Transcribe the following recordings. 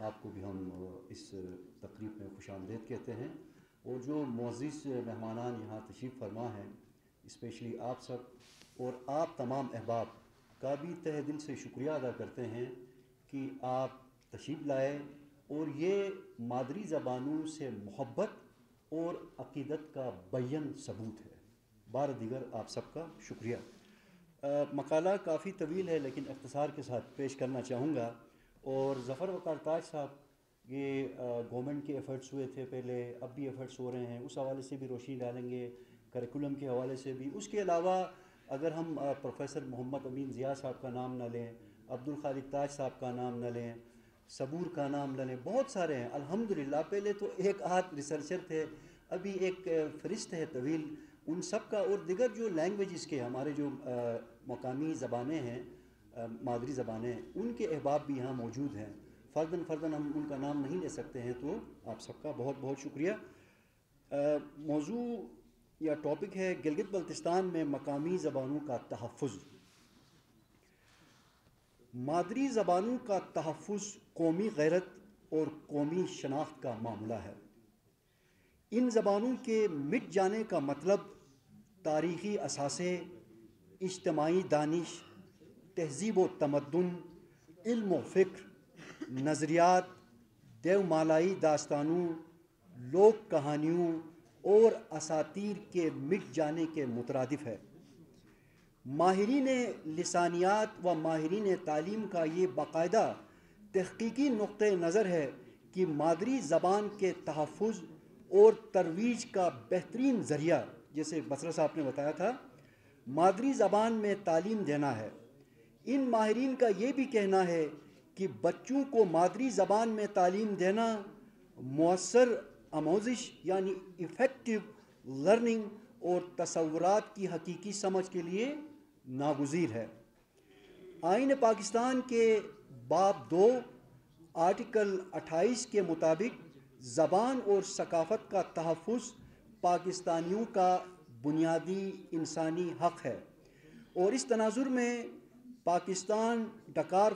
آپ کو بھی ہم اس تقریب میں خوش آمدید کہتے ہیں، اور جو معزز مہمانان یہاں تشریف فرما ہیں، اسپیشلی آپ سب اور آپ تمام احباب کا بھی تہ دل سے شکریہ ادا کرتے ہیں کہ آپ تشریف لائے اور یہ مادری زبانوں سے محبت اور عقیدت کا بیان ثبوت ہے۔ بار دیگر آپ سب کا شکریہ۔ مقالہ کافی طویل ہے لیکن اختصار کے ساتھ پیش کرنا چاہوں گا، اور ظفر وقار تاج صاحب یہ گورنمنٹ کے ایفرٹس ہوئے تھے پہلے، اب بھی ایفرٹس ہو رہے ہیں، اس حوالے سے بھی روشنی ڈالیں گے، کریکولم کے حوالے سے بھی۔ اس کے علاوہ اگر ہم پروفیسر محمد امین ضیاء صاحب کا نام نہ لیں، عبدالخالق تاج صاحب کا نام نہ لیں، صبور کا نام نہ لیں، بہت سارے ہیں الحمدللہ۔ پہلے تو ایک آدھ ریسرچر تھے، ابھی ایک فہرست ہے طویل ان سب کا، اور دیگر جو لینگویجز کے ہمارے جو مقامی زبانیں ہیں، مادری زبانیں، ان کے احباب بھی یہاں موجود ہیں۔ فرداً ہم ان کا نام نہیں لے سکتے ہیں، تو آپ سب کا بہت بہت شکریہ۔ موضوع یا ٹاپک ہے گلگت بلتستان میں مقامی زبانوں کا تحفظ۔ مادری زبانوں کا تحفظ قومی غیرت اور قومی شناخت کا معاملہ ہے۔ ان زبانوں کے مٹ جانے کا مطلب تاریخی اثاثے، اجتماعی دانش، تہذیب و تمدن، علم و فکر، نظریات، دیومالائی داستانوں، لوک کہانیوں اور اساطیر کے مٹ جانے کے مترادف ہے۔ ماہرین لسانیات و ماہرین تعلیم کا یہ باقاعدہ تحقیقی نقطہ نظر ہے کہ مادری زبان کے تحفظ اور ترویج کا بہترین ذریعہ، جیسے بصرہ صاحب نے بتایا تھا، مادری زبان میں تعلیم دینا ہے۔ ان ماہرین کا یہ بھی کہنا ہے کہ بچوں کو مادری زبان میں تعلیم دینا مؤثر آموزش یعنی ایفیکٹو لرننگ اور تصورات کی حقیقی سمجھ کے لیے ناگزیر ہے۔ آئین پاکستان کے باب 2 آرٹیکل 28 کے مطابق زبان اور ثقافت کا تحفظ پاکستانیوں کا بنیادی انسانی حق ہے، اور اس تناظر میں پاکستان ڈاکار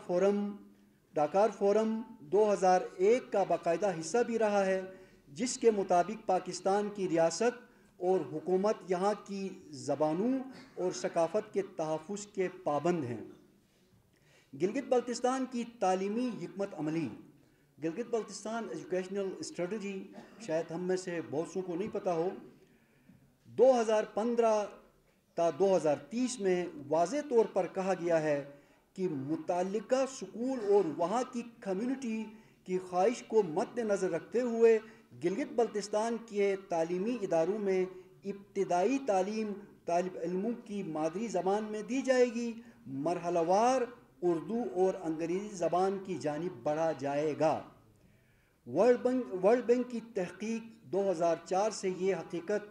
فورم 2001 کا باقاعدہ حصہ بھی رہا ہے، جس کے مطابق پاکستان کی ریاست اور حکومت یہاں کی زبانوں اور ثقافت کے تحفظ کے پابند ہیں۔ گلگت بلتستان کی تعلیمی حکمت عملی، گلگت بلتستان ایجوکیشنل اسٹریٹجی، شاید ہم میں سے بہت سو کو نہیں پتہ ہو، 2015 تا 2030 میں واضح طور پر کہا گیا ہے کہ متعلقہ سکول اور وہاں کی کمیونٹی کی خواہش کو مد نظر رکھتے ہوئے گلگت بلتستان کے تعلیمی اداروں میں ابتدائی تعلیم طالب علموں کی مادری زبان میں دی جائے گی، مرحلہ وار اردو اور انگریزی زبان کی جانب بڑھا جائے گا۔ ورلڈ بینک کی تحقیق 2004 سے یہ حقیقت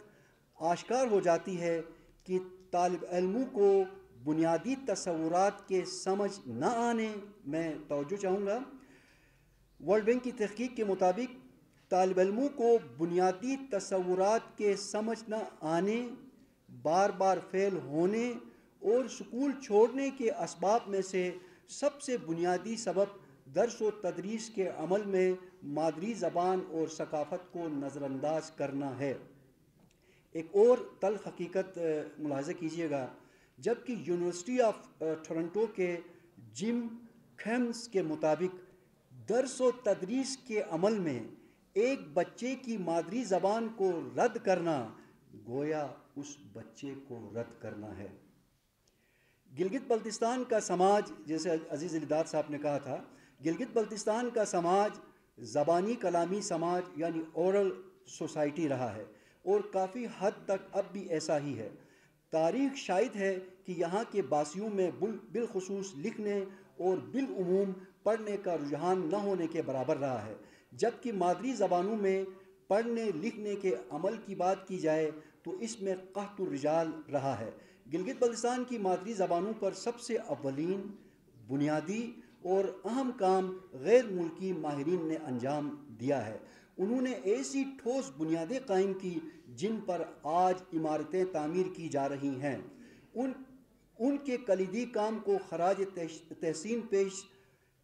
آشکار ہو جاتی ہے کہ طالب علموں کو بنیادی تصورات کے سمجھ نہ آنے میں توجہ چاہوں گا۔ ورلڈ بینک کی تحقیق کے مطابق طالب علموں کو بنیادی تصورات کے سمجھ نہ آنے، بار بار فیل ہونے اور سکول چھوڑنے کے اسباب میں سے سب سے بنیادی سبب درس و تدریس کے عمل میں مادری زبان اور ثقافت کو نظر انداز کرنا ہے۔ ایک اور تلخ حقیقت ملاحظہ کیجیے گا، جبکہ یونیورسٹی آف ٹورنٹو کے جم کھیمز کے مطابق درس و تدریس کے عمل میں ایک بچے کی مادری زبان کو رد کرنا گویا اس بچے کو رد کرنا ہے۔ گلگت بلتستان کا سماج، جیسے عزیز الداد صاحب نے کہا تھا، گلگت بلتستان کا سماج زبانی کلامی سماج یعنی اورل سوسائٹی رہا ہے، اور کافی حد تک اب بھی ایسا ہی ہے۔ تاریخ شاہد ہے کہ یہاں کے باسیوں میں بالخصوص لکھنے اور بالعموم پڑھنے کا رجحان نہ ہونے کے برابر رہا ہے، جبکہ مادری زبانوں میں پڑھنے لکھنے کے عمل کی بات کی جائے تو اس میں قحط الرجال رہا ہے۔ گلگت بلتستان کی مادری زبانوں پر سب سے اولین، بنیادی اور اہم کام غیر ملکی ماہرین نے انجام دیا ہے۔ انہوں نے ایسی ٹھوس بنیادیں قائم کی جن پر آج عمارتیں تعمیر کی جا رہی ہیں۔ ان کے کلیدی کام کو خراج تحسین پیش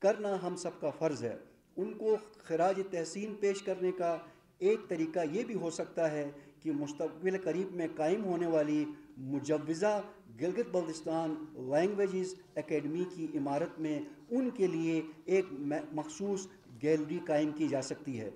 کرنا ہم سب کا فرض ہے۔ ان کو خراج تحسین پیش کرنے کا ایک طریقہ یہ بھی ہو سکتا ہے کہ مستقبل قریب میں قائم ہونے والی مجوزہ گلگت بلتستان لینگویجز اکیڈمی کی عمارت میں ان کے لیے ایک مخصوص گیلری قائم کی جا سکتی ہے۔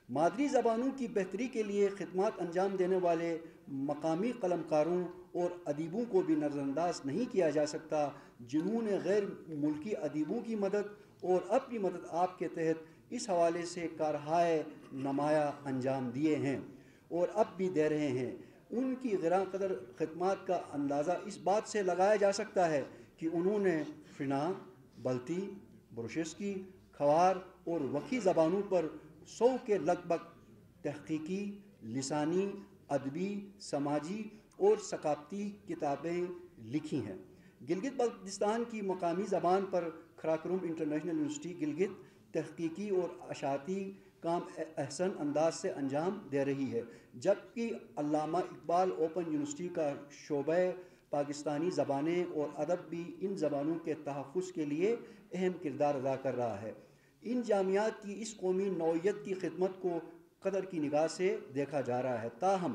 مادری زبانوں کی بہتری کے لیے خدمات انجام دینے والے مقامی قلم کاروں اور ادیبوں کو بھی نظر انداز نہیں کیا جا سکتا، جنہوں نے غیر ملکی ادیبوں کی مدد اور اپنی مدد آپ کے تحت اس حوالے سے کارہائے نمایاں انجام دیے ہیں اور اب بھی دے رہے ہیں۔ ان کی گراں قدر خدمات کا اندازہ اس بات سے لگایا جا سکتا ہے کہ انہوں نے فنا، بلتی، بروشسکی، کھوار اور وکھی زبانوں پر 100 کے لگ بھگ تحقیقی، لسانی، ادبی، سماجی اور ثقافتی کتابیں لکھی ہیں۔ گلگت بلتستان کی مقامی زبان پر کھراکروم انٹرنیشنل یونیورسٹی گلگت تحقیقی اور اشاعتی کام احسن انداز سے انجام دے رہی ہے، جبکہ علامہ اقبال اوپن یونیورسٹی کا شعبہ پاکستانی زبانیں اور ادب بھی ان زبانوں کے تحفظ کے لیے اہم کردار ادا کر رہا ہے۔ ان جامعات کی اس قومی نوعیت کی خدمت کو قدر کی نگاہ سے دیکھا جا رہا ہے، تاہم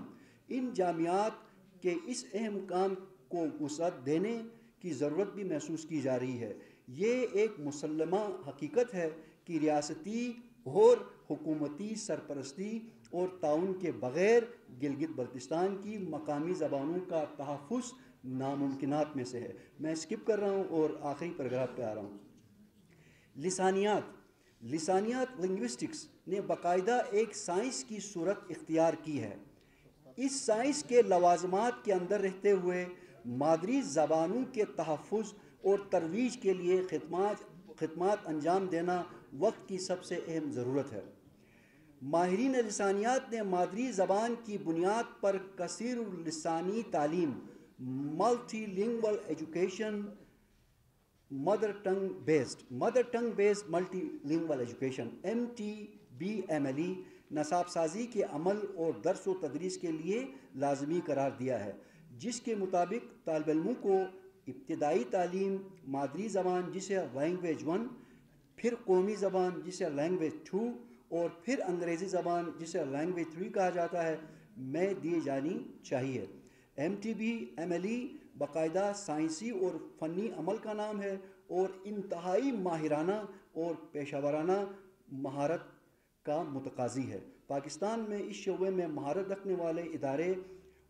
ان جامعات کے اس اہم کام کو وسعت دینے کی ضرورت بھی محسوس کی جا رہی ہے۔ یہ ایک مسلمہ حقیقت ہے کہ ریاستی اور حکومتی سرپرستی اور تعاون کے بغیر گلگت بلتستان کی مقامی زبانوں کا تحفظ ناممکنات میں سے ہے۔ میں اسکپ کر رہا ہوں اور آخری پیراگراف پہ آ رہا ہوں۔ لسانیات لنگوسٹکس نے باقاعدہ ایک سائنس کی صورت اختیار کی ہے۔ اس سائنس کے لوازمات کے اندر رہتے ہوئے مادری زبانوں کے تحفظ اور ترویج کے لیے خدمات انجام دینا وقت کی سب سے اہم ضرورت ہے۔ ماہرین لسانیات نے مادری زبان کی بنیاد پر کثیر اللسانی تعلیم، multi lingual education, mother tongue based multi lingual education MTBMLE نصاب سازی کے عمل اور درس و تدریس کے لیے لازمی قرار دیا ہے، جس کے مطابق طالب علموں کو ابتدائی تعلیم مادری زبان جسے لینگویج 1، پھر قومی زبان جسے لینگویج 2 اور پھر انگریزی زبان جسے لینگویج 3 کہا جاتا ہے میں دی جانی چاہیے۔ MTBMLE باقاعدہ سائنسی اور فنی عمل کا نام ہے اور انتہائی ماہرانہ اور پیشہ ورانہ مہارت کا متقاضی ہے۔ پاکستان میں اس شعبے میں مہارت رکھنے والے ادارے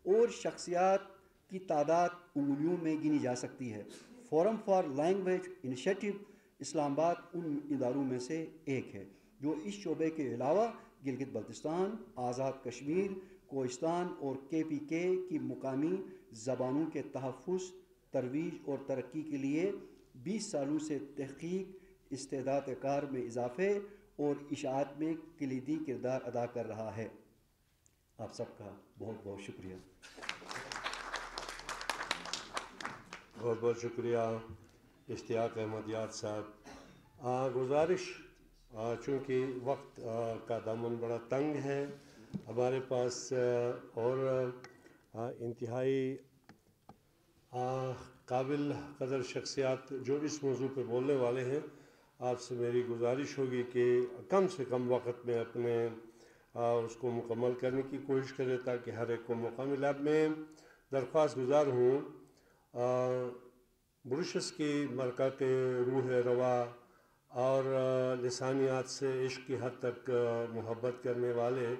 اور شخصیات کی تعداد انگلیوں میں گنی جا سکتی ہے۔ فورم فار لینگویج انیشیٹو اسلام آباد ان اداروں میں سے ایک ہے جو اس شعبے کے علاوہ گلگت بلتستان، آزاد کشمیر، کوہستان اور KPK کی مقامی زبانوں کے تحفظ، ترویج اور ترقی کے لیے 20 سالوں سے تحقیق، استعداد کار میں اضافے اور اشاعت میں کلیدی کردار ادا کر رہا ہے۔ آپ سب کا بہت بہت شکریہ۔ بہت بہت شکریہ اشتیاق احمد یار صاحب۔ گزارش، چونکہ وقت کا دامن بڑا تنگ ہے، ہمارے پاس اور انتہائی قابل قدر شخصیات جو اس موضوع پہ بولنے والے ہیں، آپ سے میری گزارش ہوگی کہ کم سے کم وقت میں اپنے اس کو مکمل کرنے کی کوشش کرے تاکہ ہر ایک کو موقع ملے۔ اب میں درخواست گزار ہوں بروشس کی مرکات روح روا اور لسانیات سے عشق کی حد تک محبت کرنے والے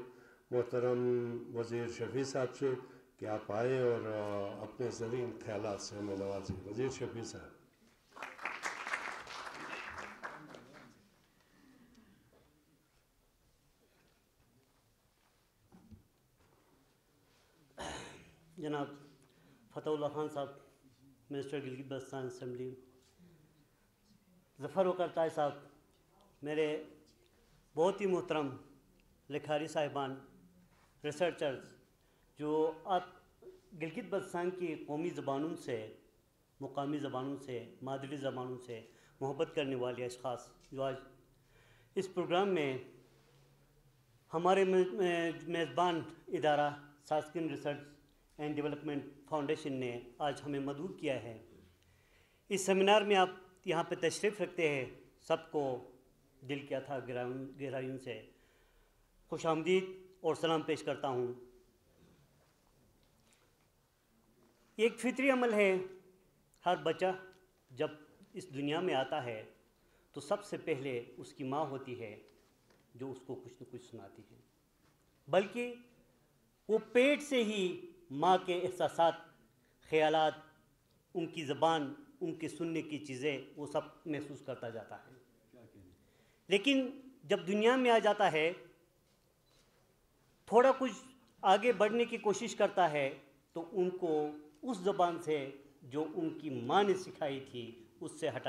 محترم وزیر شفیع صاحب سے کہ آپ آئیں اور اپنے زرین خیالات سے ہمیں نوازیں۔ وزیر شفیع صاحب۔ جناب فتح اللہ خان صاحب، منسٹر گلگت بلتستان اسمبلی، ظفر وقار صاحب، میرے بہت ہی محترم لکھاری صاحبان، ریسرچرز جو آپ گلگت بلتستان کی قومی زبانوں سے، مقامی زبانوں سے، مادری زبانوں سے محبت کرنے والے اشخاص جو آج اس پروگرام میں ہمارے میزبان ادارہ ساسکن ریسرچ اینڈ ڈیولپمنٹ فاؤنڈیشن نے آج ہمیں مدعو کیا ہے۔ اس سیمینار میں آپ یہاں پہ تشریف رکھتے ہیں، سب کو دل کیا تھا گہرائیوں سے خوش آمدید اور سلام پیش کرتا ہوں۔ ایک فطری عمل ہے، ہر بچہ جب اس دنیا میں آتا ہے تو سب سے پہلے اس کی ماں ہوتی ہے جو اس کو کچھ نہ کچھ سناتی ہے، بلکہ وہ پیٹ سے ہی ماں کے احساسات، خیالات، ان کی زبان، ان کے سننے کی چیزیں وہ سب محسوس کرتا جاتا ہے۔ لیکن جب دنیا میں آ جاتا ہے، تھوڑا کچھ آگے بڑھنے کی کوشش کرتا ہے تو ان کو اس زبان سے جو ان کی ماں نے سکھائی تھی اس سے ہٹا